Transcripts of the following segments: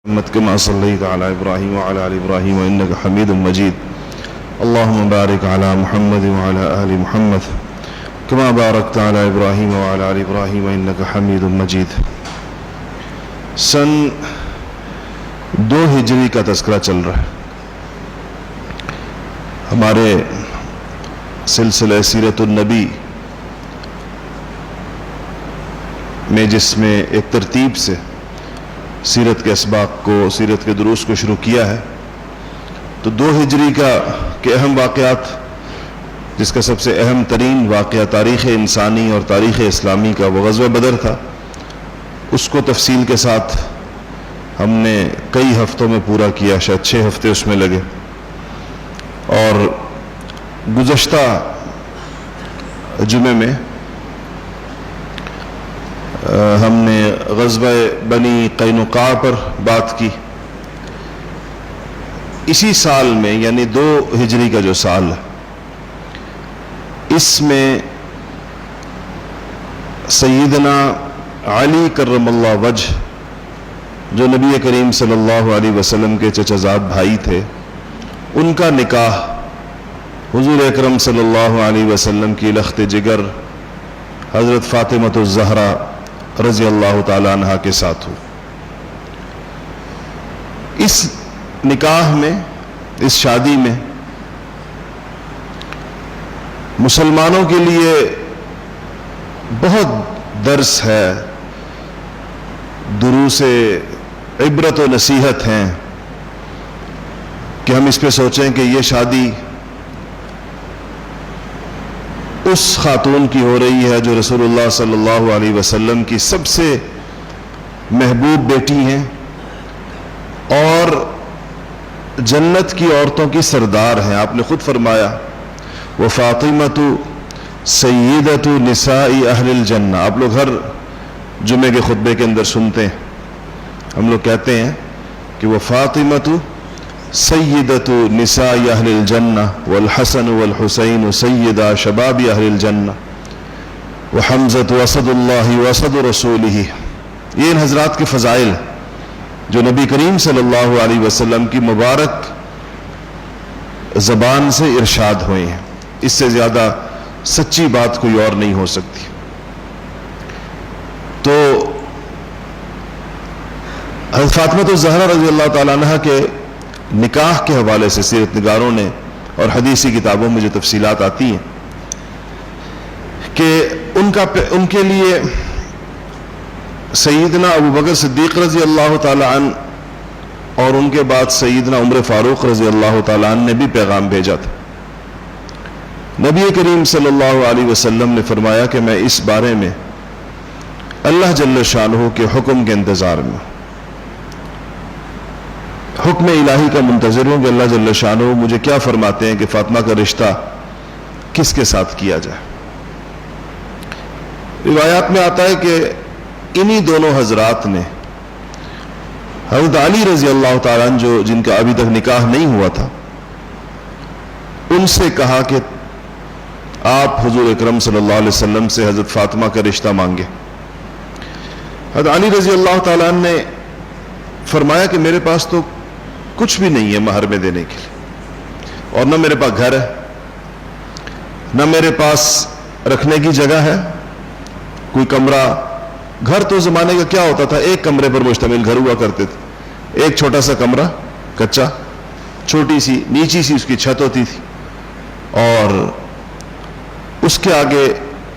محمد كما صليت على إبراهيم وعلى آل إبراهيم إنك حميد مجيد. اللهم بارك على محمد وعلى آل محمد كما باركت على إبراهيم وعلى آل إبراهيم إنك حميد مجيد. سن 2 ہجری کا تذکرہ چل رہا ہے. ہمارے سلسلہ سیرت النبی میں جس میں ایک ترتیب سے سیرت کے اسباق کو، سیرت کے دروس کو شروع کیا ہے، تو 2 ہجری کے اہم واقعات، جس کا سب سے اہم ترین واقعہ تاریخ انسانی اور تاریخ اسلامی کا وہ غزوہ بدر تھا، اس کو تفصیل کے ساتھ ہم نے کئی ہفتوں میں پورا کیا. شاید 6 ہفتے اس میں لگے. اور گزشتہ جمعے میں ہم نے غزوہ بنی قینقاع پر بات کی. اسی سال میں یعنی 2 ہجری کا جو سال ہے، اس میں سیدنا علی کرم اللہ وجہ، جو نبی کریم صلی اللہ علیہ وسلم کے چچا زاد بھائی تھے، ان کا نکاح حضور اکرم صلی اللہ علیہ وسلم کی لخت جگر حضرت فاطمۃ الزہرا رضی اللہ تعالی عنہ کے ساتھ ہو. اس نکاح میں، اس شادی میں مسلمانوں کے لیے بہت درس ہے، دروس عبرت و نصیحت ہیں کہ ہم اس پہ سوچیں کہ یہ شادی اس خاتون کی ہو رہی ہے جو رسول اللہ صلی اللہ علیہ وسلم کی سب سے محبوب بیٹی ہیں اور جنت کی عورتوں کی سردار ہیں. آپ نے خود فرمایا وَفَاطِمَةُ سَيِّدَةُ نِسَاءِ أَهْلِ الْجَنَّةِ. آپ لوگ ہر جمعے کے خطبے کے اندر سنتے ہیں، ہم لوگ کہتے ہیں کہ وَفَاطِمَةُ سیدۃ نساء اہل الجنہ والحسن والحسین سیدا شباب اہل الجنہ وحمزۃ اسد اللہ واسد رسولہ. یہ ان حضرات کے فضائل جو نبی کریم صلی اللہ علیہ وسلم کی مبارک زبان سے ارشاد ہوئے ہیں. اس سے زیادہ سچی بات کوئی اور نہیں ہو سکتی. تو حضرت فاطمۃ الزہرا رضی اللہ تعالیٰ عنہ کے نکاح کے حوالے سے سیرت نگاروں نے اور حدیثی کتابوں میں جو تفصیلات آتی ہیں کہ ان کے لیے سیدنا ابوبکر صدیق رضی اللہ تعالی عنہ اور ان کے بعد سیدنا عمر فاروق رضی اللہ تعالی عنہ نے بھی پیغام بھیجا تھا. نبی کریم صلی اللہ علیہ وسلم نے فرمایا کہ میں اس بارے میں اللہ جل شانہ کے حکم کے انتظار میں، حکم الہی کا منتظر ہوں کہ اللہ جل شانہ مجھے کیا فرماتے ہیں کہ فاطمہ کا رشتہ کس کے ساتھ کیا جائے. روایات میں آتا ہے کہ انہی دونوں حضرات نے حضرت علی رضی اللہ تعالیٰ عنہ جن کا ابھی تک نکاح نہیں ہوا تھا، ان سے کہا کہ آپ حضور اکرم صلی اللہ علیہ وسلم سے حضرت فاطمہ کا رشتہ مانگے. حضرت علی رضی اللہ تعالیٰ عنہ نے فرمایا کہ میرے پاس تو کچھ بھی نہیں ہے مہر میں دینے کے لیے، اور نہ میرے پاس گھر ہے، نہ میرے پاس رکھنے کی جگہ ہے، کوئی کمرہ. گھر تو زمانے کا کیا ہوتا تھا، ایک کمرے پر مشتمل گھر ہوا کرتے تھے. ایک چھوٹا سا کمرہ کچا، چھوٹی سی نیچی سی اس کی چھت ہوتی تھی، اور اس کے آگے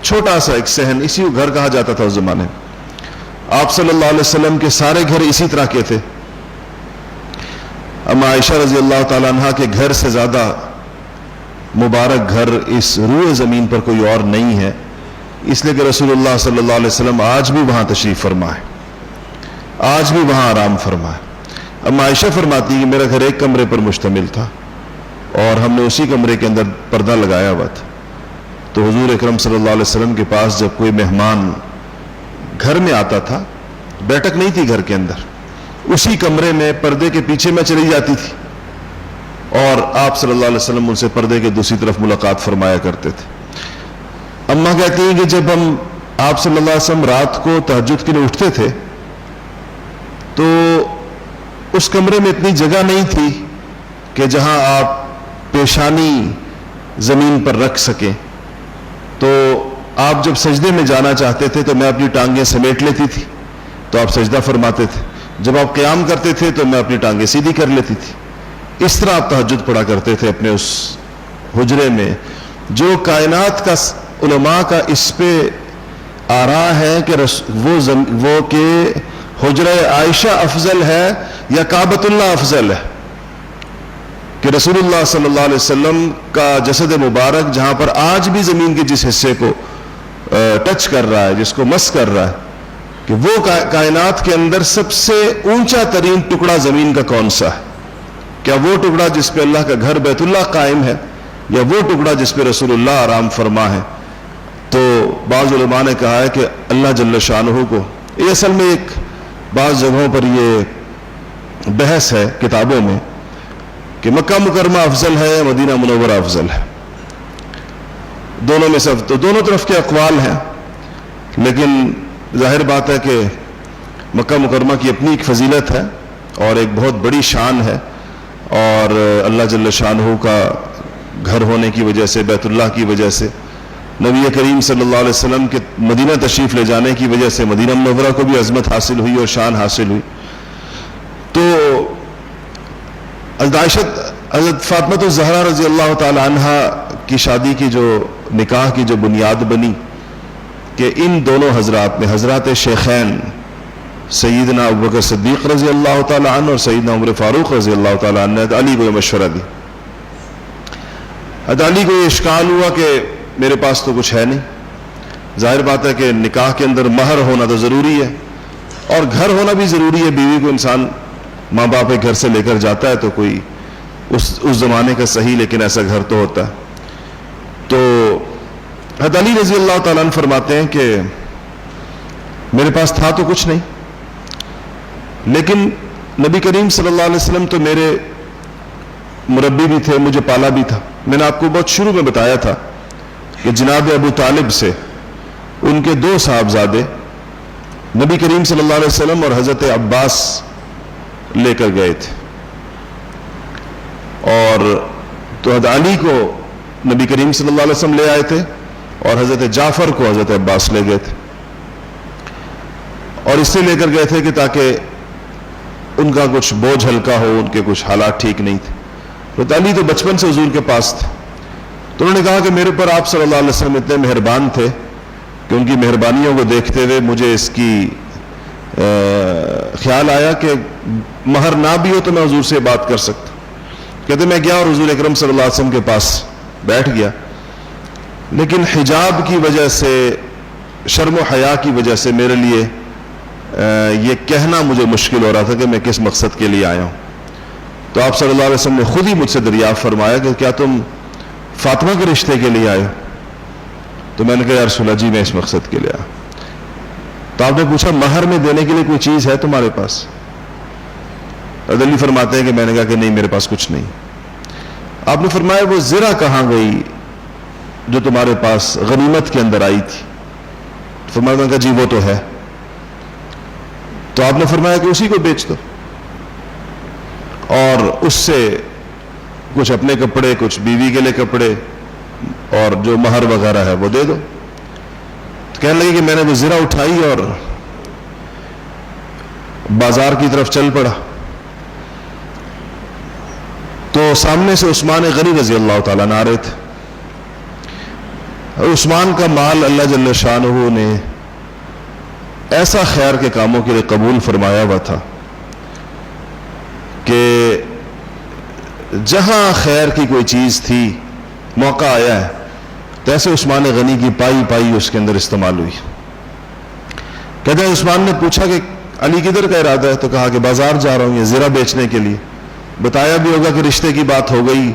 چھوٹا سا ایک صحن، اسی کو گھر کہا جاتا تھا اس زمانے میں. آپ صلی اللہ علیہ وسلم کے سارے گھر اسی طرح کے تھے. اما عائشہ رضی اللہ تعالیٰ عنہ کے گھر سے زیادہ مبارک گھر اس روئے زمین پر کوئی اور نہیں ہے، اس لیے کہ رسول اللہ صلی اللہ علیہ وسلم آج بھی وہاں تشریف فرما ہے، آج بھی وہاں آرام فرما ہے. اما عائشہ فرماتی ہے کہ میرا گھر ایک کمرے پر مشتمل تھا اور ہم نے اسی کمرے کے اندر پردہ لگایا ہوا تھا. تو حضور اکرم صلی اللہ علیہ وسلم کے پاس جب کوئی مہمان گھر میں آتا تھا، بیٹھک نہیں تھی گھر کے اندر، اسی کمرے میں پردے کے پیچھے میں چلی جاتی تھی اور آپ صلی اللہ علیہ وسلم ان سے پردے کے دوسری طرف ملاقات فرمایا کرتے تھے. اماں کہتی ہیں کہ جب ہم آپ صلی اللہ علیہ وسلم رات کو تہجد کے لیے اٹھتے تھے تو اس کمرے میں اتنی جگہ نہیں تھی کہ جہاں آپ پیشانی زمین پر رکھ سکیں، تو آپ جب سجدے میں جانا چاہتے تھے تو میں اپنی ٹانگیں سمیٹ لیتی تھی تو آپ سجدہ فرماتے تھے، جب آپ قیام کرتے تھے تو میں اپنی ٹانگیں سیدھی کر لیتی تھی۔ اس طرح آپ تہجد پڑھا کرتے تھے اپنے اس حجرے میں، جو کائنات کا علماء کا اس پہ آراء ہے کہ وہ کہ حجرہ عائشہ افضل ہے یا کعبۃ اللہ افضل ہے، کہ رسول اللہ صلی اللہ علیہ وسلم کا جسد مبارک جہاں پر آج بھی زمین کے جس حصے کو ٹچ کر رہا ہے، جس کو مس کر رہا ہے، کہ وہ کائنات کے اندر سب سے اونچا ترین ٹکڑا زمین کا کون سا ہے؟ کیا وہ ٹکڑا جس پہ اللہ کا گھر بیت اللہ قائم ہے، یا وہ ٹکڑا جس پہ رسول اللہ آرام فرما ہے؟ تو بعض علماء نے کہا ہے کہ اللہ جل شانہ کو، یہ اصل میں ایک بعض جگہوں پر یہ بحث ہے کتابوں میں کہ مکہ مکرمہ افضل ہے یا مدینہ منورہ افضل ہے، دونوں میں سے تو دونوں طرف کے اقوال ہیں، لیکن ظاہر بات ہے کہ مکہ مکرمہ کی اپنی ایک فضیلت ہے اور ایک بہت بڑی شان ہے، اور اللہ جل شانہ کا گھر ہونے کی وجہ سے، بیت اللہ کی وجہ سے، نبی کریم صلی اللہ علیہ وسلم کے مدینہ تشریف لے جانے کی وجہ سے مدینہ منورہ کو بھی عظمت حاصل ہوئی اور شان حاصل ہوئی۔ تو حضرت فاطمہ الزہرا رضی اللہ تعالی عنہ کی شادی کی جو نکاح کی جو بنیاد بنی کہ ان دونوں حضرات نے، حضرات شیخین سیدنا ابوبکر صدیق رضی اللہ تعالی عنہ اور سیدنا عمر فاروق رضی اللہ تعالی عنہ نے علی کو یہ مشورہ دی۔ علی کو یہ اشکال ہوا کہ میرے پاس تو کچھ ہے نہیں، ظاہر بات ہے کہ نکاح کے اندر مہر ہونا تو ضروری ہے اور گھر ہونا بھی ضروری ہے، بیوی کو انسان ماں باپ کے گھر سے لے کر جاتا ہے تو کوئی اس زمانے کا صحیح لیکن ایسا گھر تو ہوتا ہے۔ تو حضرت علی رضی اللہ تعالیٰ عنہ فرماتے ہیں کہ میرے پاس تھا تو کچھ نہیں، لیکن نبی کریم صلی اللہ علیہ وسلم تو میرے مربی بھی تھے، مجھے پالا بھی تھا۔ میں نے آپ کو بہت شروع میں بتایا تھا کہ جناب ابو طالب سے ان کے دو صاحبزادے نبی کریم صلی اللہ علیہ وسلم اور حضرت عباس لے کر گئے تھے، اور تو حضرت علی کو نبی کریم صلی اللہ علیہ وسلم لے آئے تھے اور حضرت جعفر کو حضرت عباس لے گئے تھے، اور اس سے لے کر گئے تھے کہ تاکہ ان کا کچھ بوجھ ہلکا ہو، ان کے کچھ حالات ٹھیک نہیں تھے۔ حضرت علی تو بچپن سے حضور کے پاس تھے، تو انہوں نے کہا کہ میرے پر آپ صلی اللہ علیہ وسلم اتنے مہربان تھے کہ ان کی مہربانیوں کو دیکھتے ہوئے مجھے اس کی خیال آیا کہ مہر نہ بھی ہو تو میں حضور سے بات کر سکتا۔ کہتے میں گیا اور حضور اکرم صلی اللہ علیہ وسلم کے پاس بیٹھ گیا، لیکن حجاب کی وجہ سے، شرم و حیا کی وجہ سے میرے لیے یہ کہنا مجھے مشکل ہو رہا تھا کہ میں کس مقصد کے لیے آیا ہوں۔ تو آپ صلی اللہ علیہ وسلم نے خود ہی مجھ سے دریافت فرمایا کہ کیا تم فاطمہ کے رشتے کے لیے آئے؟ تو میں نے کہا یا رسول اللہ جی میں اس مقصد کے لیے آیا۔ تو آپ نے پوچھا مہر میں دینے کے لیے کوئی چیز ہے تمہارے پاس؟ علی فرماتے ہیں کہ میں نے کہا کہ نہیں میرے پاس کچھ نہیں۔ آپ نے فرمایا وہ زرہ کہاں گئی جو تمہارے پاس غنیمت کے اندر آئی تھی؟ فرمایا میں نے کہا جی وہ تو ہے۔ تو آپ نے فرمایا کہ اسی کو بیچ دو اور اس سے کچھ اپنے کپڑے، کچھ بیوی کے لیے کپڑے اور جو مہر وغیرہ ہے وہ دے دو۔ کہنے لگے کہ میں نے وہ زرہ اٹھائی اور بازار کی طرف چل پڑا، تو سامنے سے عثمان غنی رضی اللہ تعالیٰ عنہ آ رہے تھے، اور عثمان کا مال اللہ جل شانہ نے ایسا خیر کے کاموں کے لیے قبول فرمایا ہوا تھا کہ جہاں خیر کی کوئی چیز تھی، موقع آیا ہے، تو ایسے عثمان غنی کی پائی پائی اس کے اندر استعمال ہوئی۔ کہتے ہیں عثمان نے پوچھا کہ علی کدھر کا ارادہ ہے؟ تو کہا کہ بازار جا رہا ہوں یہ زرہ بیچنے کے لیے۔ بتایا بھی ہوگا کہ رشتے کی بات ہو گئی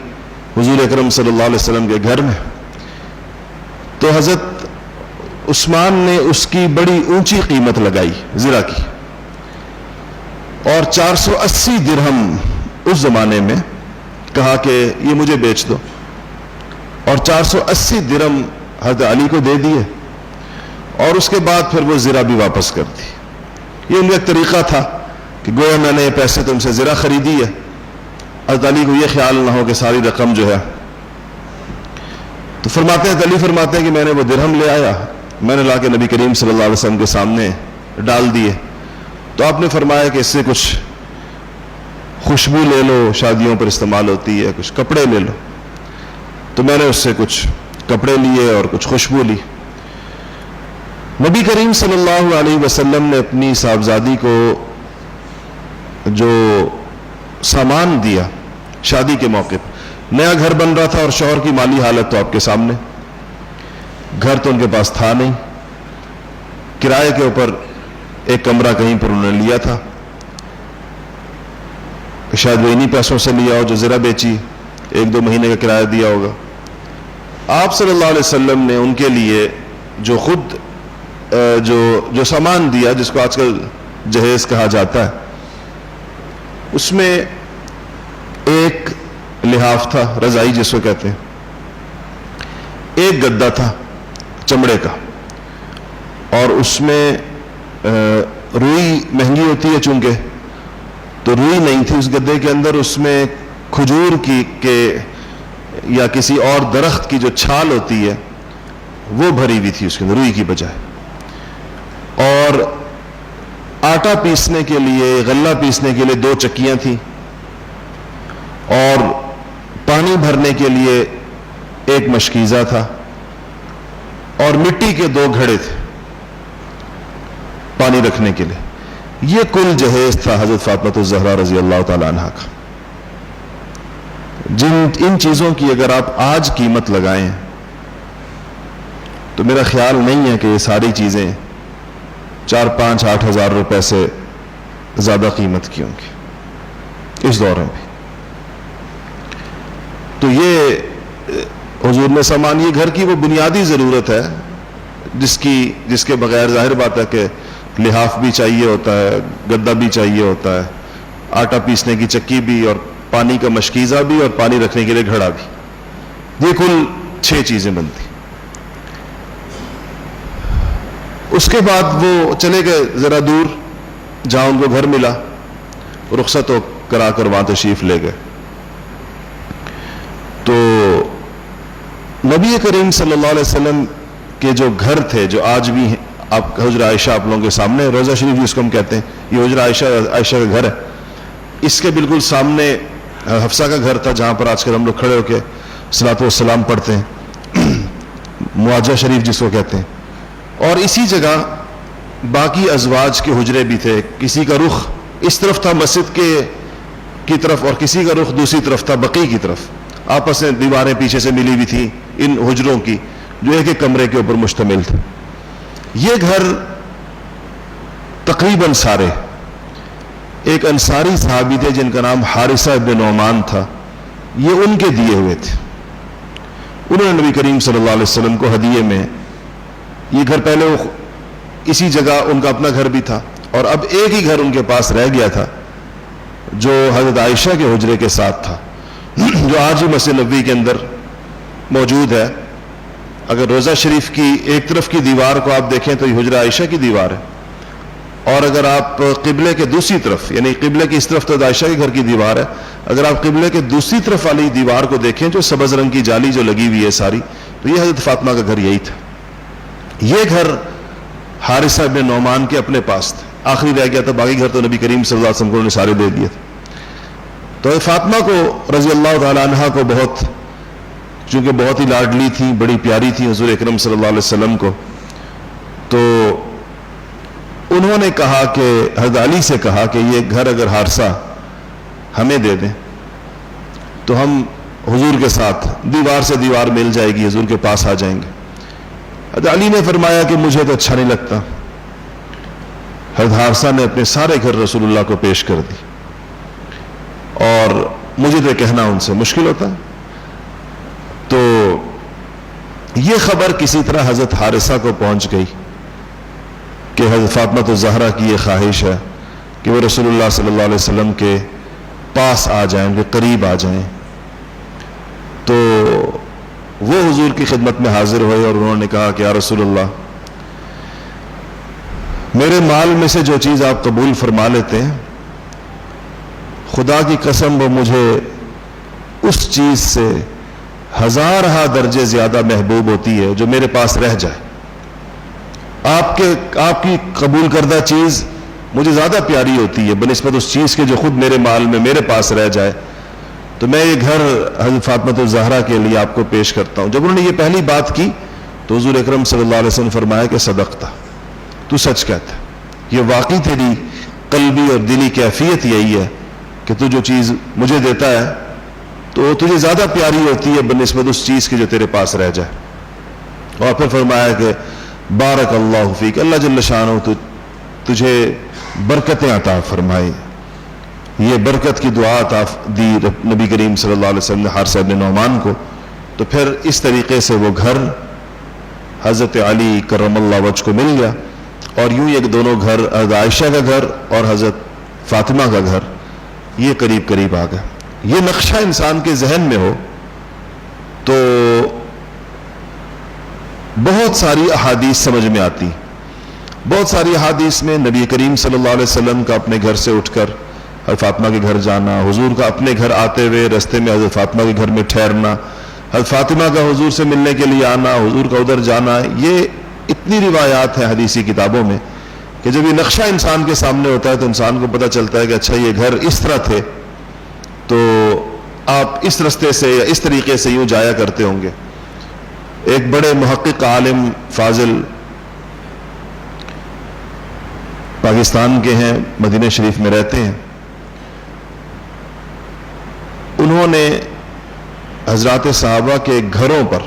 حضور اکرم صلی اللہ علیہ وسلم کے گھر میں۔ تو حضرت عثمان نے اس کی بڑی اونچی قیمت لگائی زرہ کی، اور 480 درہم اس زمانے میں کہا کہ یہ مجھے بیچ دو، اور 480 درہم حضرت علی کو دے دیے، اور اس کے بعد پھر وہ زرہ بھی واپس کر دی۔ یہ ان کا ایک طریقہ تھا کہ گویا میں نے یہ پیسے تم سے زرہ خریدی ہے. حضرت علی کو یہ خیال نہ ہو کہ ساری رقم جو ہے, تو فرماتے ہیں علی فرماتے ہیں کہ میں نے وہ درہم لے آیا, میں نے لا کے نبی کریم صلی اللہ علیہ وسلم کے سامنے ڈال دیے. تو آپ نے فرمایا کہ اس سے کچھ خوشبو لے لو, شادیوں پر استعمال ہوتی ہے, کچھ کپڑے لے لو. تو میں نے اس سے کچھ کپڑے لیے اور کچھ خوشبو لی. نبی کریم صلی اللہ علیہ وسلم نے اپنی صاحبزادی کو جو سامان دیا شادی کے موقع پر, نیا گھر بن رہا تھا اور شوہر کی مالی حالت تو آپ کے سامنے, گھر تو ان کے پاس تھا نہیں, کرائے کے اوپر ایک کمرہ کہیں پر انہوں نے لیا تھا, شاید وہ انہی پیسوں سے لیا ہو جو زرہ بیچی, 1-2 مہینے کا کرایہ دیا ہوگا. آپ صلی اللہ علیہ وسلم نے ان کے لیے جو خود جو سامان دیا, جس کو آج کل جہیز کہا جاتا ہے, اس میں ایک لحاف تھا, رضائی جس کو کہتے ہیں, ایک گدا تھا چمڑے کا, اور اس میں روئی مہنگی ہوتی ہے چونکہ, تو روئی نہیں تھی اس گدے کے اندر, اس میں کھجور کی کے یا کسی اور درخت کی جو چھال ہوتی ہے وہ بھری ہوئی تھی اس کے اندر, روئی کی بجائے. اور آٹا پیسنے کے لیے, غلہ پیسنے کے لیے 2 چکیاں تھیں, اور پانی بھرنے کے لیے ایک مشکیزہ تھا, اور مٹی کے 2 گھڑے تھے پانی رکھنے کے لیے. یہ کل جہیز تھا حضرت فاطمہ الزہرا رضی اللہ تعالی عنہا کا. ان چیزوں کی اگر آپ آج قیمت لگائیں تو میرا خیال نہیں ہے کہ یہ ساری چیزیں 4-5-8 ہزار روپے سے زیادہ قیمت کی ہوں گی اس دور میں بھی. تو یہ حضور نے سامان, یہ گھر کی وہ بنیادی ضرورت ہے جس کے بغیر ظاہر بات ہے کہ لحاف بھی چاہیے ہوتا ہے, گدا بھی چاہیے ہوتا ہے, آٹا پیسنے کی چکی بھی, اور پانی کا مشکیزہ بھی, اور پانی رکھنے کے لیے گھڑا بھی. یہ کل 6 چیزیں بنتی. اس کے بعد وہ چلے گئے ذرا دور جہاں ان کو گھر ملا, رخصت ہو کرا کر وہاں تشریف لے گئے. تو نبی کریم صلی اللہ علیہ وسلم کے جو گھر تھے, جو آج بھی ہیں, آپ حجرہ عائشہ آپ لوگوں کے سامنے, روضہ شریف جس کو ہم کہتے ہیں, یہ حجرہ عائشہ کا گھر ہے. اس کے بالکل سامنے حفصہ کا گھر تھا جہاں پر آج کل ہم لوگ کھڑے ہو کے صلاۃ والسلام پڑھتے ہیں, معاجہ شریف جس کو کہتے ہیں. اور اسی جگہ باقی ازواج کے حجرے بھی تھے. کسی کا رخ اس طرف تھا مسجد کی طرف, اور کسی کا رخ دوسری طرف تھا بقیع کی طرف. آپس میں دیواریں پیچھے سے ملی ہوئی تھی ان حجروں کی, جو ایک کمرے کے اوپر مشتمل تھے. یہ گھر تقریباً سارے ایک انصاری صحابی تھے جن کا نام حارثہ ابن نعمان تھا, یہ ان کے دیے ہوئے تھے. انہوں نے نبی کریم صلی اللہ علیہ وسلم کو ہدیے میں, یہ گھر پہلے اسی جگہ ان کا اپنا گھر بھی تھا, اور اب ایک ہی گھر ان کے پاس رہ گیا تھا جو حضرت عائشہ کے حجرے کے ساتھ تھا, جو آج بھی مسجد نبوی کے اندر موجود ہے. اگر روضہ شریف کی ایک طرف کی دیوار کو آپ دیکھیں تو یہ حجرہ عائشہ کی دیوار ہے, اور اگر آپ قبلے کے دوسری طرف, یعنی قبلے کی اس طرف تو عائشہ کے گھر کی دیوار ہے, اگر آپ قبلے کے دوسری طرف والی دیوار کو دیکھیں جو سبز رنگ کی جالی جو لگی ہوئی ہے ساری, تو یہ حضرت فاطمہ کا گھر یہی تھا. یہ گھر حارثہ ابن نعمان کے اپنے پاس تھے, آخری رہ گیا تھا, باقی گھر تو نبی کریم صلی اللہ علیہ وسلم کو انہوں نے سارے دے دیے تھے. تو فاطمہ کو رضی اللہ تعالی عنہا کو بہت, چونکہ بہت ہی لاڈلی تھی, بڑی پیاری تھی حضور اکرم صلی اللہ علیہ وسلم کو, تو انہوں نے کہا کہ حضرت علی سے کہا کہ یہ گھر اگر حارثہ ہمیں دے دیں تو ہم حضور کے ساتھ دیوار سے دیوار مل جائے گی, حضور کے پاس آ جائیں گے. حضرت علی نے فرمایا کہ مجھے تو اچھا نہیں لگتا. حضرت حارثہ نے اپنے سارے گھر رسول اللہ کو پیش کر دی, اور مجھے تو کہنا ان سے مشکل ہوتا ہے. تو یہ خبر کسی طرح حضرت حارثہ کو پہنچ گئی کہ حضرت فاطمہ الزہرا کی یہ خواہش ہے کہ وہ رسول اللہ صلی اللہ علیہ وسلم کے پاس آ جائیں, ان کے قریب آ جائیں. تو وہ حضور کی خدمت میں حاضر ہوئے اور انہوں نے کہا کہ یا رسول اللہ, میرے مال میں سے جو چیز آپ قبول فرما لیتے ہیں خدا کی قسم وہ مجھے اس چیز سے ہزارہ درجے زیادہ محبوب ہوتی ہے جو میرے پاس رہ جائے. آپ کی قبول کردہ چیز مجھے زیادہ پیاری ہوتی ہے بنسبت اس چیز کے جو خود میرے مال میں میرے پاس رہ جائے. تو میں یہ گھر حضرت فاطمہ الزہرا کے لیے آپ کو پیش کرتا ہوں. جب انہوں نے یہ پہلی بات کی تو حضور اکرم صلی اللہ علیہ وسلم نے فرمایا کہ صدقتا، تو سچ کہتا ہے. یہ واقعی تیری قلبی اور دلی کیفیت یہی ہے کہ تو جو چیز مجھے دیتا ہے تو تجھے زیادہ پیاری ہوتی ہے بنسبت اس چیز کے جو تیرے پاس رہ جائے. اور پھر فرمایا کہ بارک اللہ فیک، اللہ جل شانہ تجھے برکتیں عطا فرمائے. یہ برکت کی دعا عطا دی نبی کریم صلی اللہ علیہ وسلم نے حارثہ بن نعمان کو. تو پھر اس طریقے سے وہ گھر حضرت علی کرم اللہ وجہ کو مل گیا، اور یوں یہ دونوں گھر، حضرت عائشہ کا گھر اور حضرت فاطمہ کا گھر، یہ قریب قریب آ گئے. یہ نقشہ انسان کے ذہن میں ہو تو بہت ساری احادیث سمجھ میں آتی. بہت ساری احادیث میں نبی کریم صلی اللہ علیہ وسلم کا اپنے گھر سے اٹھ کر حضرت فاطمہ کے گھر جانا، حضور کا اپنے گھر آتے ہوئے رستے میں حضرت فاطمہ کے گھر میں ٹھہرنا، حضرت فاطمہ کا حضور سے ملنے کے لیے آنا، حضور کا ادھر جانا. یہ اتنی روایات ہیں حدیثی کتابوں میں کہ جب یہ نقشہ انسان کے سامنے ہوتا ہے تو انسان کو پتہ چلتا ہے کہ اچھا یہ گھر اس طرح تھے، تو آپ اس رستے سے یا اس طریقے سے یوں جایا کرتے ہوں گے. ایک بڑے محقق عالم فاضل پاکستان کے ہیں، مدینہ شریف میں رہتے ہیں. انہوں نے حضرات صحابہ کے گھروں پر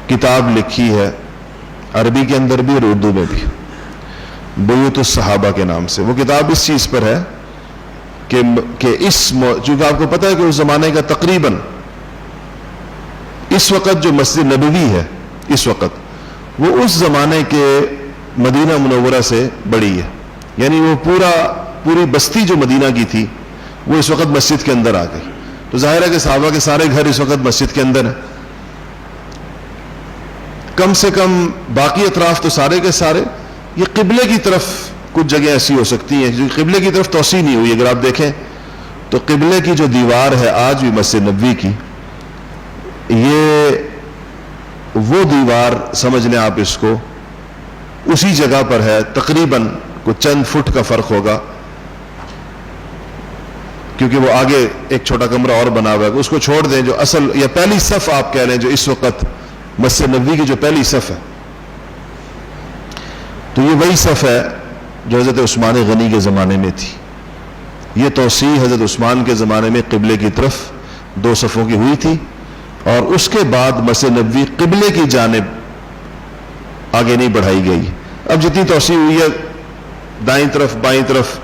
کتاب لکھی ہے، عربی کے اندر بھی اور اردو میں بھی، بیوت الصحابہ کے نام سے. وہ کتاب اس چیز پر ہے کہ چونکہ آپ کو پتہ ہے کہ اس زمانے کا تقریباً اس وقت جو مسجد نبوی ہے اس وقت وہ اس زمانے کے مدینہ منورہ سے بڑی ہے. یعنی وہ پوری بستی جو مدینہ کی تھی وہ اس وقت مسجد کے اندر آ گئی. تو ظاہر ہے کہ صحابہ کے سارے گھر اس وقت مسجد کے اندر ہیں. کم سے کم باقی اطراف تو سارے کے سارے یہ قبلے کی طرف کچھ جگہ ایسی ہو سکتی ہیں جو قبلے کی طرف توسیع نہیں ہوئی. اگر آپ دیکھیں تو قبلے کی جو دیوار ہے آج بھی مسجد نبوی کی، یہ وہ دیوار سمجھ لیں آپ اس کو، اسی جگہ پر ہے. تقریباً کچھ چند فٹ کا فرق ہوگا کیونکہ وہ آگے ایک چھوٹا کمرہ اور بنا ہوا ہے. اس کو چھوڑ دیں، جو اصل یا پہلی صف آپ کہہ لیں جو اس وقت مسجد نبوی کی جو پہلی صف ہے، تو یہ وہی صف ہے جو حضرت عثمان غنی کے زمانے میں تھی. یہ توسیع حضرت عثمان کے زمانے میں قبلے کی طرف 2 صفوں کی ہوئی تھی، اور اس کے بعد مسجد نبوی قبلے کی جانب آگے نہیں بڑھائی گئی. اب جتنی توسیع ہوئی ہے دائیں طرف بائیں طرف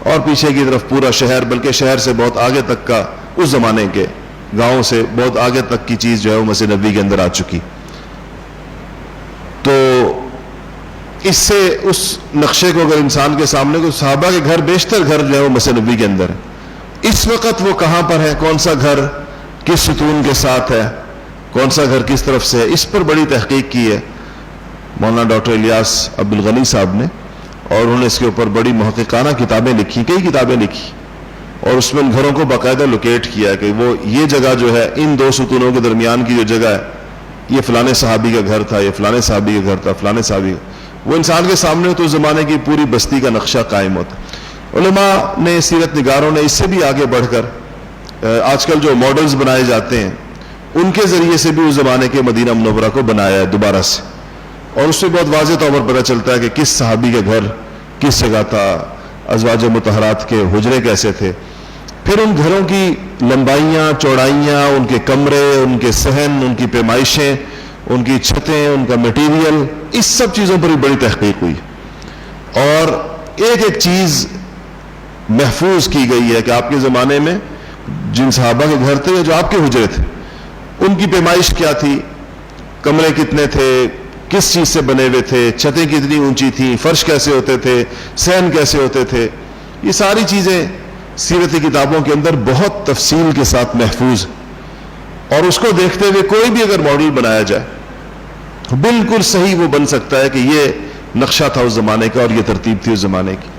اور پیچھے کی طرف پورا شہر، بلکہ شہر سے بہت آگے تک کا، اس زمانے کے گاؤں سے بہت آگے تک کی چیز جو ہے وہ مسجد نبوی کے اندر آ چکی. تو اس سے اس نقشے کو اگر انسان کے سامنے کو، صحابہ کے گھر بیشتر گھر جو ہے وہ مسجد نبوی کے اندر ہے. اس وقت وہ کہاں پر ہے، کون سا گھر کس ستون کے ساتھ ہے، کون سا گھر کس طرف سے ہے، اس پر بڑی تحقیق کی ہے مولانا ڈاکٹر الیاس عبدالغنی صاحب نے، اور انہوں نے اس کے اوپر بڑی محققانہ کتابیں لکھی، کئی کتابیں لکھی، اور اس میں ان گھروں کو باقاعدہ لوکیٹ کیا کہ وہ یہ جگہ جو ہے ان 2 ستونوں کے درمیان کی جو جگہ ہے یہ فلانے صحابی کا گھر تھا، یہ فلانے صحابی کا گھر تھا، فلانے صحابی کا. وہ انسان کے سامنے تو اس زمانے کی پوری بستی کا نقشہ قائم ہوتا. علماء نے، سیرت نگاروں نے اس سے بھی آگے بڑھ کر آج کل جو ماڈلز بنائے جاتے ہیں ان کے ذریعے سے بھی اس زمانے کے مدینہ منورہ کو بنایا ہے دوبارہ سے، اور اس سے بہت واضح طور پر پتہ چلتا ہے کہ کس صحابی کا گھر کس جگہ تھا، ازواج مطہرات کے حجرے کیسے تھے. پھر ان گھروں کی لمبائیاں، چوڑائیاں، ان کے کمرے، ان کے صحن، ان کی پیمائشیں، ان کی چھتیں، ان کا میٹیریل، اس سب چیزوں پر بھی بڑی تحقیق ہوئی. اور ایک ایک چیز محفوظ کی گئی ہے کہ آپ کے زمانے میں جن صحابہ کے گھر تھے یا جو آپ کے حجرے تھے ان کی پیمائش کیا تھی، کمرے کتنے تھے، کس چیز سے بنے ہوئے تھے، چھتیں کتنی اونچی تھیں، فرش کیسے ہوتے تھے، صحن کیسے ہوتے تھے. یہ ساری چیزیں سیرتی کتابوں کے اندر بہت تفصیل کے ساتھ محفوظ، اور اس کو دیکھتے ہوئے کوئی بھی اگر ماڈل بنایا جائے بالکل صحیح وہ بن سکتا ہے کہ یہ نقشہ تھا اس زمانے کا اور یہ ترتیب تھی اس زمانے کی.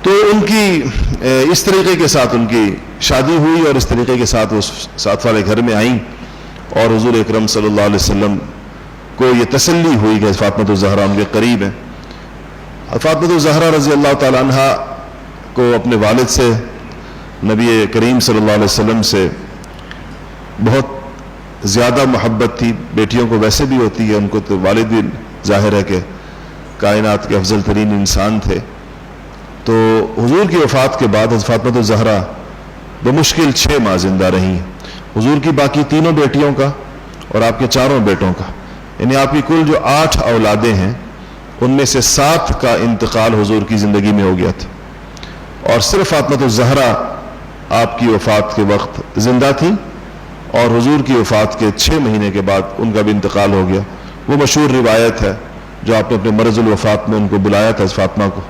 تو ان کی اس طریقے کے ساتھ ان کی شادی ہوئی اور اس طریقے کے ساتھ وہ ساتھ والے گھر میں آئیں اور حضور اکرم صلی اللہ علیہ وسلم کو یہ تسلی ہوئی کہ فاطمہ الزہرا ان کے قریب ہیں. فاطمہ الزہرا رضی اللہ تعالی عنہ کو اپنے والد سے، نبی کریم صلی اللہ علیہ وسلم سے بہت زیادہ محبت تھی. بیٹیوں کو ویسے بھی ہوتی ہے، ان کو تو والد بھی ظاہر ہے کہ کائنات کے افضل ترین انسان تھے. تو حضور کی وفات کے بعد حضرت فاطمہ الزہرا بمشکل 6 ماہ زندہ رہی. حضور کی باقی تینوں بیٹیوں کا اور آپ کے 4 بیٹوں کا، یعنی آپ کی کل جو 8 اولادیں ہیں ان میں سے 7 کا انتقال حضور کی زندگی میں ہو گیا تھا، اور صرف فاطمہ الزہرا آپ کی وفات کے وقت زندہ تھی اور حضور کی وفات کے 6 مہینے کے بعد ان کا بھی انتقال ہو گیا. وہ مشہور روایت ہے جو آپ نے اپنے مرض الوفات میں ان کو بلایا تھا فاطمہ کو،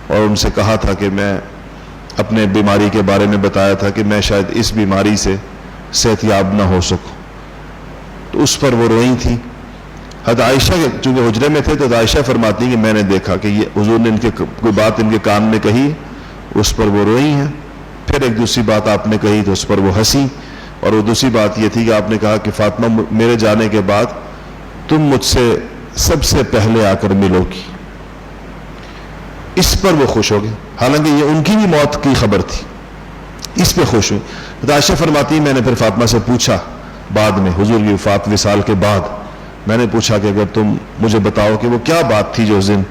اور ان سے کہا تھا کہ میں اپنے بیماری کے بارے میں بتایا تھا کہ میں شاید اس بیماری سے صحت یاب نہ ہو سکوں. تو اس پر وہ روئی تھی. حضرت عائشہ چونکہ حجرے میں تھے تو عائشہ فرماتی ہیں کہ میں نے دیکھا کہ یہ حضور نے کوئی بات ان کے کان میں کہی، اس پر وہ روئی ہیں. پھر ایک دوسری بات آپ نے کہی تو اس پر وہ ہنسی، اور وہ دوسری بات یہ تھی کہ آپ نے کہا کہ فاطمہ میرے جانے کے بعد تم مجھ سے سب سے پہلے آ کر ملو گی. اس پر وہ خوش ہو گئے، حالانکہ یہ ان کی بھی موت کی خبر تھی. اس پہ خوش ہوئی. عائشہ فرماتی میں نے پھر فاطمہ سے پوچھا بعد میں حضور کی وفات وصال کے بعد، میں نے پوچھا کہ اگر تم مجھے بتاؤ کہ وہ کیا بات تھی جو اس دن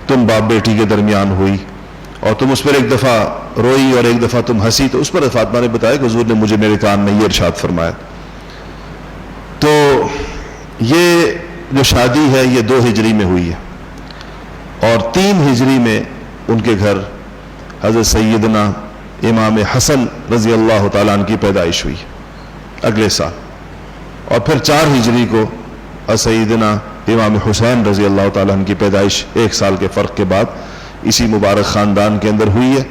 تم باپ بیٹی کے درمیان ہوئی اور تم اس پر ایک دفعہ روئی اور ایک دفعہ تم ہنسی. تو اس پر فاطمہ نے بتایا کہ حضور نے مجھے میرے کان میں یہ ارشاد فرمایا. تو یہ جو شادی ہے یہ 2 ہجری میں ہوئی ہے، اور 3 ہجری میں ان کے گھر حضرت سیدنا امام حسن رضی اللہ تعالیٰ عنہ کی پیدائش ہوئی اگلے سال، اور پھر 4 ہجری کو سیدنا امام حسین رضی اللہ تعالیٰ عنہ کی پیدائش 1 سال کے فرق کے بعد اسی مبارک خاندان کے اندر ہوئی ہے.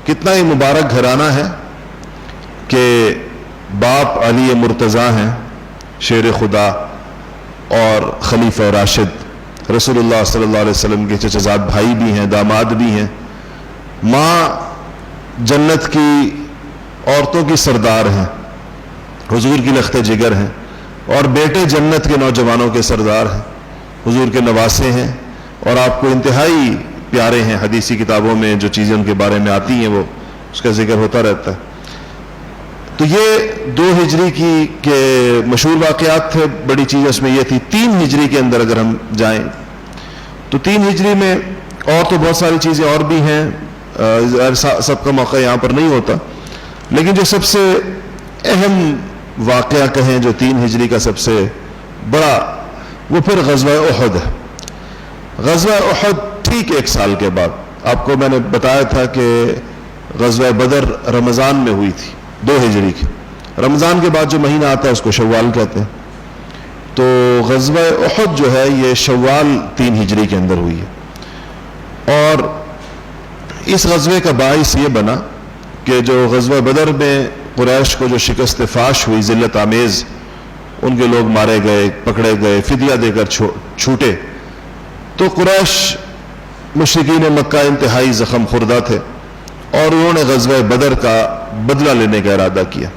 کتنا ہی مبارک گھرانہ ہے کہ باپ علی مرتضیٰ ہیں، شیر خدا اور خلیفہ راشد، رسول اللہ صلی اللہ علیہ وسلم کے چچا زاد بھائی بھی ہیں، داماد بھی ہیں. ماں جنت کی عورتوں کی سردار ہیں، حضور کی لخت جگر ہیں، اور بیٹے جنت کے نوجوانوں کے سردار ہیں، حضور کے نواسے ہیں، اور آپ کو انتہائی پیارے ہیں. حدیثی کتابوں میں جو چیزیں ان کے بارے میں آتی ہیں وہ اس کا ذکر ہوتا رہتا ہے. تو یہ 2 ہجری کی کے مشہور واقعات تھے. بڑی چیز اس میں یہ تھی 3 ہجری کے اندر اگر ہم جائیں تو 3 ہجری میں اور تو بہت ساری چیزیں اور بھی ہیں، سب کا موقع یہاں پر نہیں ہوتا، لیکن جو سب سے اہم واقعہ کہیں جو 3 ہجری کا سب سے بڑا، وہ پھر غزوہ احد ہے. غزوہ احد ٹھیک 1 سال کے بعد، آپ کو میں نے بتایا تھا کہ غزوہ بدر رمضان میں ہوئی تھی 2 ہجری کی. رمضان کے بعد جو مہینہ آتا ہے اس کو شوال کہتے ہیں. تو غزوہ احد جو ہے یہ شوال 3 ہجری کے اندر ہوئی ہے. اور اس غزوے کا باعث یہ بنا کہ جو غزوہ بدر میں قریش کو جو شکست فاش ہوئی، ذلت آمیز، ان کے لوگ مارے گئے، پکڑے گئے، فدیہ دے کر چھوٹے، تو قریش مشرکین مکہ انتہائی زخم خوردہ تھے اور انہوں نے غزوہ بدر کا بدلہ لینے کا ارادہ کیا.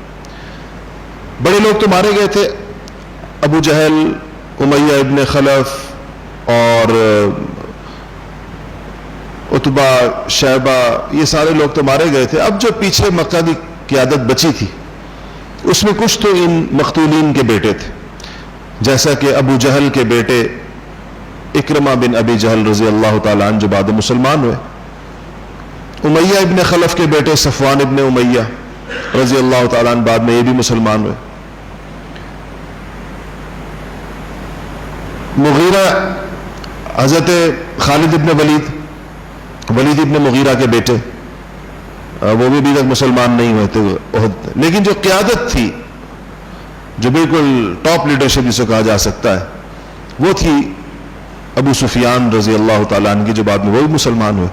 بڑے لوگ تو مارے گئے تھے، ابو جہل، امیہ ابن خلف اور عتبہ، شیبہ، یہ سارے لوگ تو مارے گئے تھے. اب جو پیچھے مکہ کی قیادت بچی تھی اس میں کچھ تو ان مقتولین کے بیٹے تھے، جیسا کہ ابو جہل کے بیٹے اکرمہ بن ابی جہل رضی اللہ تعالیٰ عنہ جو بعد مسلمان ہوئے، امیہ ابن خلف کے بیٹے صفوان ابن امیہ رضی اللہ تعالیٰ عنہ بعد میں یہ بھی مسلمان ہوئے. مغیرہ، حضرت خالد ابن ولید ابن مغیرہ کے بیٹے، وہ بھی ابھی تک مسلمان نہیں ہوئے تھے. لیکن جو قیادت تھی، جو بالکل ٹاپ لیڈرشپ جسے کہا جا سکتا ہے، وہ تھی ابو سفیان رضی اللہ تعالیٰ عنہ کی، جو بعد میں وہ بھی مسلمان ہوئے.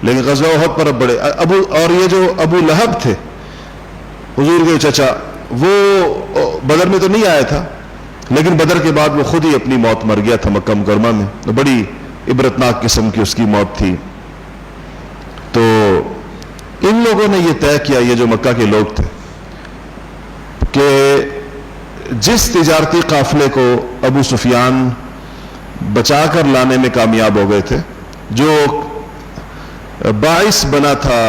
لیکن غزوہ احد پر اب بڑے اور یہ جو ابو لہب تھے حضور کے چچا، وہ بدر میں تو نہیں آیا تھا، لیکن بدر کے بعد وہ خود ہی اپنی موت مر گیا تھا مکہ مکرمہ میں. بڑی عبرتناک قسم کی اس کی موت تھی. تو لوگوں نے یہ طے کیا, یہ جو مکہ کے لوگ تھے, کہ جس تجارتی قافلے کو ابو سفیان بچا کر لانے میں کامیاب ہو گئے تھے, جو باعث بنا تھا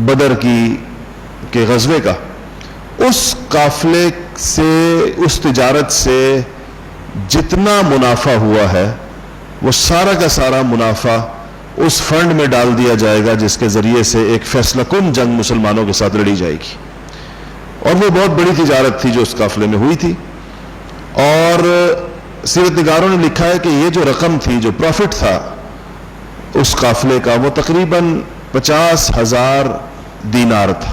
بدر کے غزوے کا, اس قافلے سے, اس تجارت سے جتنا منافع ہوا ہے وہ سارا کا سارا منافع اس فنڈ میں ڈال دیا جائے گا جس کے ذریعے سے ایک فیصلہ کن جنگ مسلمانوں کے ساتھ لڑی جائے گی. اور وہ بہت بڑی تجارت تھی جو اس قافلے میں ہوئی تھی. اور سیرت نگاروں نے لکھا ہے کہ یہ جو رقم تھی, جو پروفٹ تھا اس قافلے کا, وہ تقریباً 50,000 دینار تھا.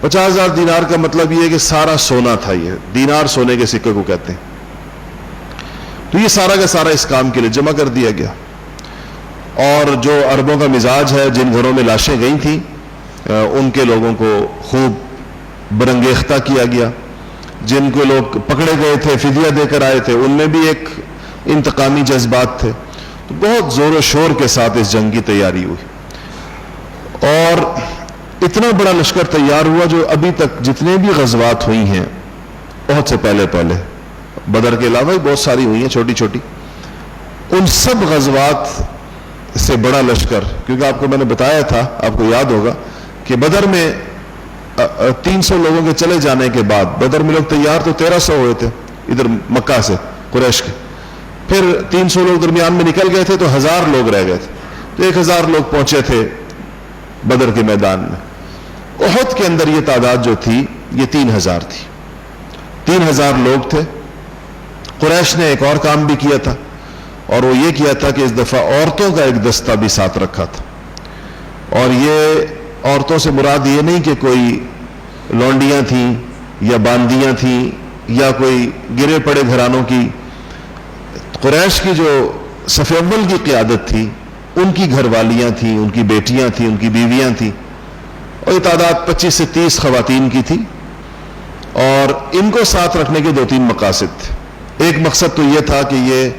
50,000 دینار کا مطلب یہ ہے کہ سارا سونا تھا. یہ دینار سونے کے سکے کو کہتے ہیں. تو یہ سارا کا سارا اس کام کے لیے جمع کر دیا گیا. اور جو عربوں کا مزاج ہے, جن گھروں میں لاشیں گئی تھیں ان کے لوگوں کو خوب برنگیختہ کیا گیا. جن کو لوگ پکڑے گئے تھے, فدیہ دے کر آئے تھے, ان میں بھی ایک انتقامی جذبات تھے. تو بہت زور و شور کے ساتھ اس جنگ کی تیاری ہوئی, اور اتنا بڑا لشکر تیار ہوا جو ابھی تک جتنے بھی غزوات ہوئی ہیں بہت سے پہلے بدر کے علاوہ بہت ساری ہوئی ہیں چھوٹی چھوٹی, ان سب غزوات سے بڑا لشکر. کیونکہ آپ کو میں نے بتایا تھا, آپ کو یاد ہوگا کہ بدر میں 300 لوگوں کے چلے جانے کے بعد, بدر میں لوگ تیار تو 1300 ہوئے تھے ادھر مکہ سے, قریش کے. پھر 300 لوگ درمیان میں نکل گئے تھے تو 1000 لوگ رہ گئے تھے. تو 1000 لوگ پہنچے تھے بدر کے میدان میں. احد کے اندر یہ تعداد جو تھی یہ 3000 تھی. 3000 لوگ تھے. قریش نے ایک اور کام بھی کیا تھا, اور وہ یہ کیا تھا کہ اس دفعہ عورتوں کا ایک دستہ بھی ساتھ رکھا تھا. اور یہ عورتوں سے مراد یہ نہیں کہ کوئی لونڈیاں تھیں یا باندیاں تھیں یا کوئی گرے پڑے گھرانوں کی. قریش کی جو صف اول کی قیادت تھی ان کی گھر والیاں تھیں, ان کی بیٹیاں تھیں, ان کی بیویاں تھیں. اور یہ تعداد 25 سے 30 خواتین کی تھی. اور ان کو ساتھ رکھنے کے 2-3 مقاصد تھے. ایک مقصد تو یہ تھا کہ یہ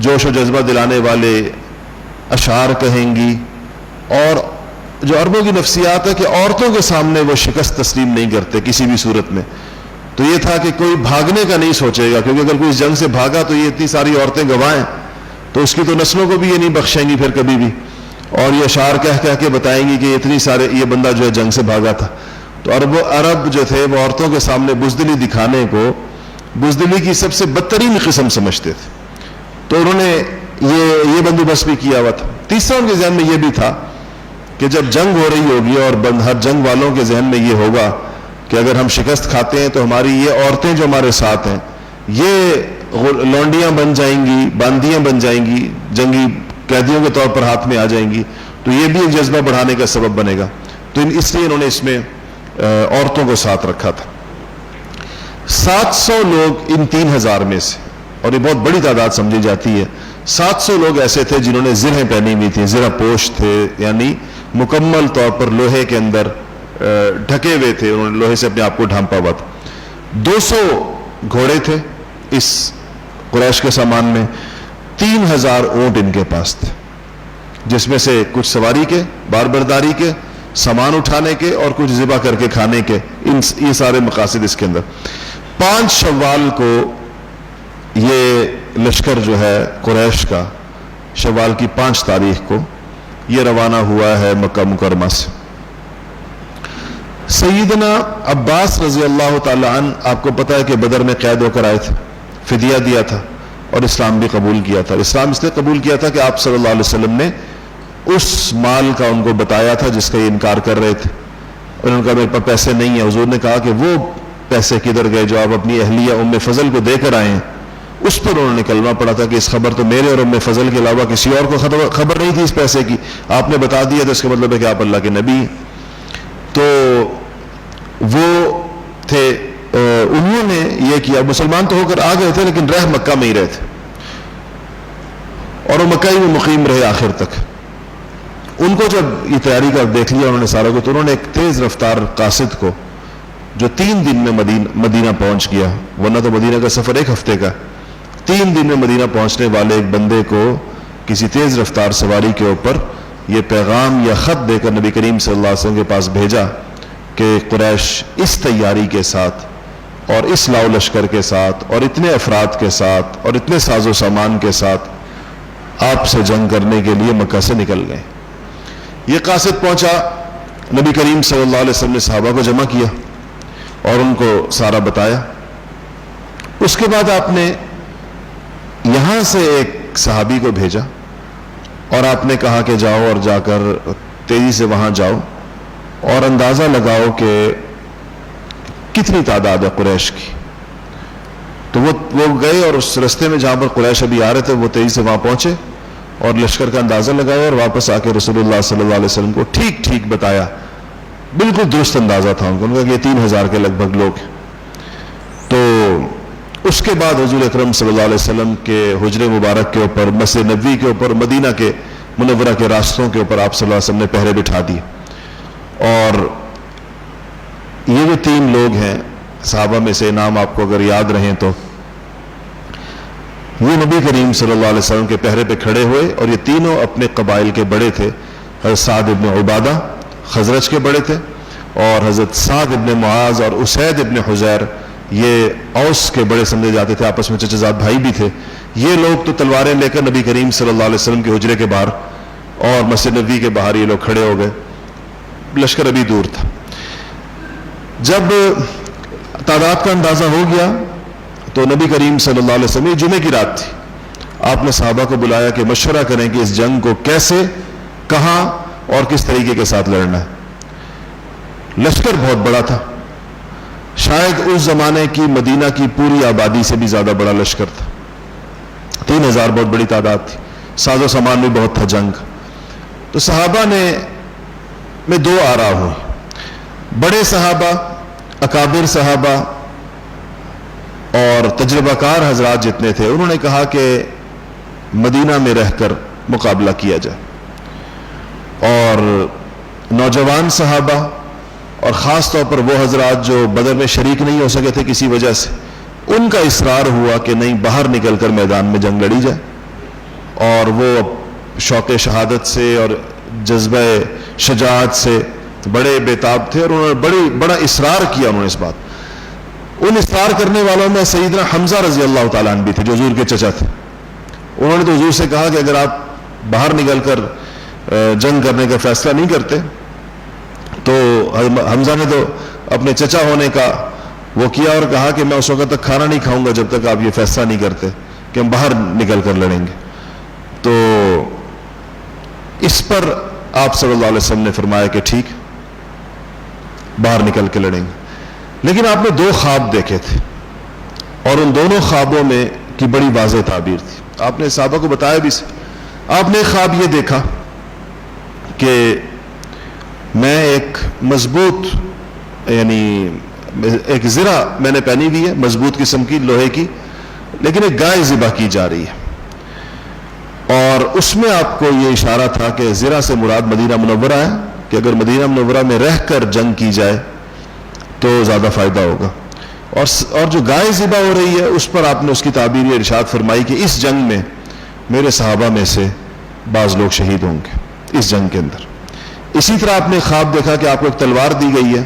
جوش و جذبہ دلانے والے اشعار کہیں گی, اور جو عربوں کی نفسیات ہے کہ عورتوں کے سامنے وہ شکست تسلیم نہیں کرتے کسی بھی صورت میں. تو یہ تھا کہ کوئی بھاگنے کا نہیں سوچے گا, کیونکہ اگر کوئی اس جنگ سے بھاگا تو یہ اتنی ساری عورتیں گوائیں تو اس کی تو نسلوں کو بھی یہ نہیں بخشیں گی پھر کبھی بھی, اور یہ اشعار کہہ کے بتائیں گی کہ اتنی سارے یہ بندہ جو ہے جنگ سے بھاگا تھا. تو عرب جو تھے وہ عورتوں کے سامنے بزدلی دکھانے کو بزدلی کی سب سے بدترین قسم سمجھتے تھے. تو انہوں نے یہ بندوبست بھی کیا ہوا تھا. تیسرا ان کے ذہن میں یہ بھی تھا کہ جب جنگ ہو رہی ہوگی اور ہر جنگ والوں کے ذہن میں یہ ہوگا کہ اگر ہم شکست کھاتے ہیں تو ہماری یہ عورتیں جو ہمارے ساتھ ہیں یہ لونڈیاں بن جائیں گی, باندیاں بن جائیں گی, جنگی قیدیوں کے طور پر ہاتھ میں آ جائیں گی, تو یہ بھی ایک جذبہ بڑھانے کا سبب بنے گا. تو اس لیے انہوں نے اس میں عورتوں کو ساتھ رکھا تھا. 700 لوگ ان 3000 میں سے, اور یہ بہت بڑی تعداد سمجھی جاتی ہے, 700 لوگ ایسے تھے جنہوں نے زرہیں پہنی ہوئی تھیں. زرہ پوش تھے, یعنی مکمل طور پر لوہے کے اندر ڈھکے ہوئے تھے, انہوں نے لوہے سے اپنے آپ کو ڈھانپا ہوا تھا. 200 گھوڑے تھے اس قریش کے سامان میں. 3000 اونٹ ان کے پاس تھے, جس میں سے کچھ سواری کے, بار برداری کے, سامان اٹھانے کے, اور کچھ ذبح کر کے کھانے کے. یہ سارے مقاصد اس کے اندر. 5 شوال کو یہ لشکر جو ہے قریش کا, شوال کی 5 تاریخ کو یہ روانہ ہوا ہے مکہ مکرمہ سے. سیدنا عباس رضی اللہ تعالی عنہ, آپ کو پتا ہے کہ بدر میں قید ہو کر آئے تھے, فدیہ دیا تھا اور اسلام بھی قبول کیا تھا. اسلام اس لیے قبول کیا تھا کہ آپ صلی اللہ علیہ وسلم نے اس مال کا ان کو بتایا تھا جس کا یہ انکار کر رہے تھے. انہوں نے کہا میرے پاس پیسے نہیں ہیں. حضور نے کہا کہ وہ پیسے کدھر گئے جو آپ اپنی اہلیہ ام فضل کو دے کر آئے ہیں؟ اس پر انہوں نے کلمہ پڑھا تھا کہ اس خبر تو میرے اور ام فضل کے علاوہ کسی اور کو خبر نہیں تھی اس پیسے کی, آپ نے بتا دیا تو اس کا مطلب ہے کہ آپ اللہ کے نبی ہیں. تو وہ تھے, انہوں نے یہ کیا. مسلمان تو ہو کر آ گئے تھے لیکن رہ مکہ میں ہی رہے تھے, اور وہ مکہ ہی میں مقیم رہے آخر تک. ان کو جب یہ تیاری کا دیکھ لیا انہوں نے سارا کو, تو انہوں نے ایک تیز رفتار قاصد کو جو 3 دن میں مدینہ پہنچ گیا, ورنہ تو مدینہ کا سفر 1 ہفتے کا, 3 دن میں مدینہ پہنچنے والے ایک بندے کو کسی تیز رفتار سواری کے اوپر یہ پیغام یا خط دے کر نبی کریم صلی اللہ علیہ وسلم کے پاس بھیجا کہ قریش اس تیاری کے ساتھ اور اس لاؤ لشکر کے ساتھ اور اتنے افراد کے ساتھ اور اتنے ساز و سامان کے ساتھ آپ سے جنگ کرنے کے لیے مکہ سے نکل گئے. یہ قاصد پہنچا, نبی کریم صلی اللہ علیہ وسلم نے صحابہ کو جمع کیا اور ان کو سارا بتایا. اس کے بعد آپ نے یہاں سے ایک صحابی کو بھیجا اور آپ نے کہا کہ جاؤ اور جا کر تیزی سے وہاں جاؤ اور اندازہ لگاؤ کہ کتنی تعداد ہے قریش کی. تو وہ گئے اور اس رستے میں جہاں پر قریش ابھی آ رہے تھے وہ تیزی سے وہاں پہنچے اور لشکر کا اندازہ لگایا اور واپس آ کے رسول اللہ صلی اللہ علیہ وسلم کو ٹھیک ٹھیک بتایا. بالکل درست اندازہ تھا ان کا کہ یہ 3000 کے لگ بھگ لوگ ہیں. تو اس کے بعد حضور اکرم صلی اللہ علیہ وسلم کے حجر مبارک کے اوپر, مسجد نبوی کے اوپر, مدینہ کے منورہ کے راستوں کے اوپر آپ صلی اللہ علیہ وسلم نے پہرے بٹھا دیے. اور یہ جو 3 لوگ ہیں صحابہ میں سے, نام آپ کو اگر یاد رہیں تو, یہ نبی کریم صلی اللہ علیہ وسلم کے پہرے پہ کھڑے ہوئے اور یہ تینوں اپنے قبائل کے بڑے تھے. حضرت سعد ابن عبادہ خزرج کے بڑے تھے اور حضرت سعد ابن معاذ اور اسید ابن حزیر یہ اوس کے بڑے سمجھے جاتے تھے, آپس میں چچا زاد بھائی بھی تھے. یہ لوگ تو تلواریں لے کر نبی کریم صلی اللہ علیہ وسلم کے حجرے کے باہر اور مسجد نبوی کے باہر یہ لوگ کھڑے ہو گئے. لشکر ابھی دور تھا. جب تعداد کا اندازہ ہو گیا تو نبی کریم صلی اللہ علیہ وسلم, جمعے کی رات تھی, آپ نے صحابہ کو بلایا کہ مشورہ کریں کہ اس جنگ کو کیسے, کہاں اور کس طریقے کے ساتھ لڑنا ہے. لشکر بہت بڑا تھا, شاید اس زمانے کی مدینہ کی پوری آبادی سے بھی زیادہ بڑا لشکر تھا. 3000 بہت بڑی تعداد تھی, ساز و سامان بھی بہت تھا جنگ. تو صحابہ میں 2 آراء ہوئی. بڑے صحابہ, اکابر صحابہ اور تجربہ کار حضرات جتنے تھے, انہوں نے کہا کہ مدینہ میں رہ کر مقابلہ کیا جائے. اور نوجوان صحابہ اور خاص طور پر وہ حضرات جو بدر میں شریک نہیں ہو سکے تھے کسی وجہ سے, ان کا اصرار ہوا کہ نہیں, باہر نکل کر میدان میں جنگ لڑی جائے. اور وہ شوق شہادت سے اور جذبہ شجاعت سے بڑے بیتاب تھے اور انہوں نے بڑا اصرار کیا انہوں نے اس بات. ان اصرار کرنے والوں میں سیدنا حمزہ رضی اللہ تعالیٰ عنہ بھی تھے جو حضور کے چچا تھے. انہوں نے تو حضور سے کہا کہ اگر آپ باہر نکل کر جنگ کرنے کا فیصلہ نہیں کرتے, تو حمزہ نے تو اپنے چچا ہونے کا وہ کیا اور کہا کہ میں اس وقت تک کھانا نہیں کھاؤں گا جب تک آپ یہ فیصلہ نہیں کرتے کہ ہم باہر نکل کر لڑیں گے. تو اس پر آپ صلی اللہ علیہ وسلم نے فرمایا کہ ٹھیک, باہر نکل کے لڑیں گے. لیکن آپ نے 2 خواب دیکھے تھے اور ان دونوں خوابوں میں کی بڑی واضح تعبیر تھی. آپ نے صحابہ کو بتایا بھی. آپ نے ایک خواب یہ دیکھا کہ میں ایک مضبوط, یعنی ایک زرہ میں نے پہنی ہوئی ہے مضبوط قسم کی لوہے کی, لیکن ایک گائے ذبح کی جا رہی ہے. اور اس میں آپ کو یہ اشارہ تھا کہ زرہ سے مراد مدینہ منورہ ہے, کہ اگر مدینہ منورہ میں رہ کر جنگ کی جائے تو زیادہ فائدہ ہوگا. اور جو گائے ذبح ہو رہی ہے اس پر آپ نے اس کی تعبیر یہ ارشاد فرمائی کہ اس جنگ میں میرے صحابہ میں سے بعض لوگ شہید ہوں گے اس جنگ کے اندر. اسی طرح آپ نے خواب دیکھا کہ آپ کو ایک تلوار دی گئی ہے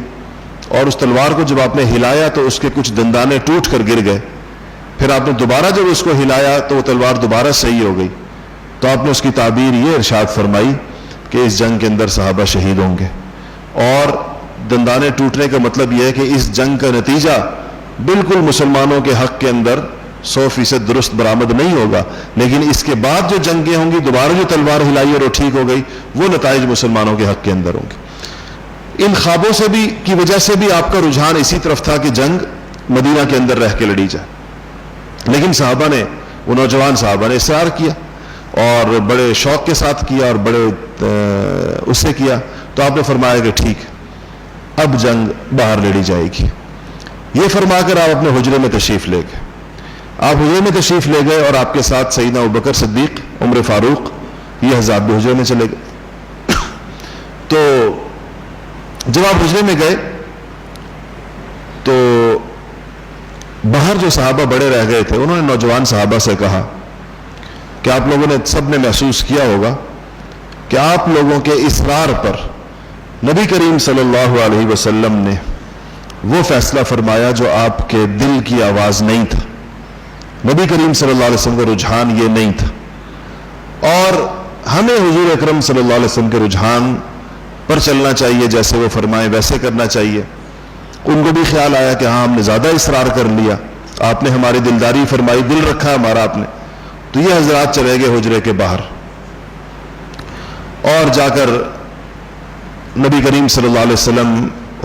اور اس تلوار کو جب آپ نے ہلایا تو اس کے کچھ دندانے ٹوٹ کر گر گئے. پھر آپ نے دوبارہ جب اس کو ہلایا تو وہ تلوار دوبارہ صحیح ہو گئی. تو آپ نے اس کی تعبیر یہ ارشاد فرمائی کہ اس جنگ کے اندر صحابہ شہید ہوں گے. اور دندانے ٹوٹنے کا مطلب یہ ہے کہ اس جنگ کا نتیجہ بالکل مسلمانوں کے حق کے اندر 100% درست برآمد نہیں ہوگا, لیکن اس کے بعد جو جنگیں ہوں گی, دوبارہ جو تلوار ہلائی اور وہ ٹھیک ہو گئی, وہ نتائج مسلمانوں کے حق کے اندر ہوں گے. ان خوابوں سے بھی کی وجہ سے بھی آپ کا رجحان اسی طرف تھا کہ جنگ مدینہ کے اندر رہ کے لڑی جائے. لیکن صحابہ نے, وہ نوجوان صحابہ نے اصرار کیا اور بڑے شوق کے ساتھ کیا اور بڑے اس سے کیا. تو آپ نے فرمایا کہ ٹھیک, اب جنگ باہر لڑی جائے گی. یہ فرما کر آپ اپنے حجرے میں تشریف لے گئے. آپ حجرے میں تشریف لے گئے اور آپ کے ساتھ سیدنا ابوبکر صدیق, عمر فاروق, یہ حضرات بھی حجرے میں چلے گئے. تو جب آپ حجرے میں گئے تو باہر جو صحابہ بڑے رہ گئے تھے انہوں نے نوجوان صحابہ سے کہا کہ آپ لوگوں نے سب نے محسوس کیا ہوگا کہ آپ لوگوں کے اصرار پر نبی کریم صلی اللہ علیہ وسلم نے وہ فیصلہ فرمایا جو آپ کے دل کی آواز نہیں تھا. نبی کریم صلی اللہ علیہ وسلم کا رجحان یہ نہیں تھا, اور ہمیں حضور اکرم صلی اللہ علیہ وسلم کے رجحان پر چلنا چاہیے, جیسے وہ فرمائیں ویسے کرنا چاہیے. ان کو بھی خیال آیا کہ ہاں ہم نے زیادہ اصرار کر لیا, آپ نے ہماری دلداری فرمائی, دل رکھا ہمارا آپ نے. تو یہ حضرات چلے گئے حجرے کے باہر, اور جا کر نبی کریم صلی اللہ علیہ وسلم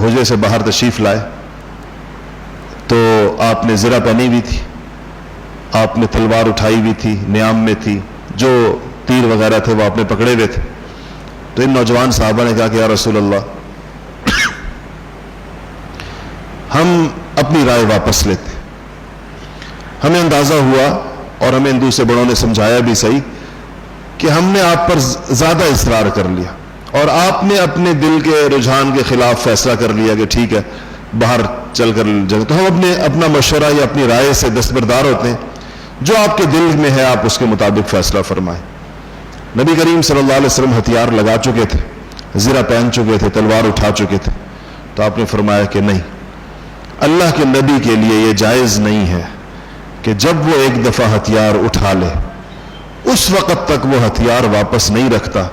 حجرے سے باہر تشریف لائے. تو آپ نے زرہ پہنی ہوئی تھی, آپ نے تلوار اٹھائی ہوئی تھی, نیام میں تھی, جو تیر وغیرہ تھے وہ آپ نے پکڑے ہوئے تھے. تو ان نوجوان صحابہ نے کہا کہ یا رسول اللہ, ہم اپنی رائے واپس لیتے. ہمیں اندازہ ہوا اور ہمیں ان دوسرے بڑوں نے سمجھایا بھی صحیح کہ ہم نے آپ پر زیادہ اصرار کر لیا, اور آپ نے اپنے دل کے رجحان کے خلاف فیصلہ کر لیا کہ ٹھیک ہے باہر چل کر جائیں. تو ہم اپنا مشورہ یا اپنی رائے سے دستبردار ہوتے ہیں, جو آپ کے دل میں ہے آپ اس کے مطابق فیصلہ فرمائیں. نبی کریم صلی اللہ علیہ وسلم ہتھیار لگا چکے تھے, زرہ پہن چکے تھے, تلوار اٹھا چکے تھے. تو آپ نے فرمایا کہ نہیں, اللہ کے نبی کے لیے یہ جائز نہیں ہے کہ جب وہ ایک دفعہ ہتھیار اٹھا لے اس وقت تک وہ ہتھیار واپس نہیں رکھتا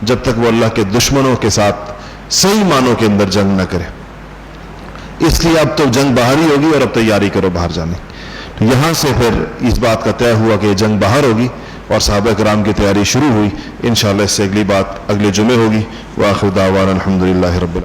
جب تک وہ اللہ کے دشمنوں کے ساتھ صحیح معنوں کے اندر جنگ نہ کرے. اس لیے اب تو جنگ باہر ہی ہوگی, اور اب تیاری کرو باہر جانے. تو یہاں سے پھر اس بات کا طے ہوا کہ یہ جنگ باہر ہوگی, اور صحابہ کرام کی تیاری شروع ہوئی. انشاءاللہ اس سے اگلی بات اگلے جمعے ہوگی. وآخر دعوانا الحمدللہ رب العالمین.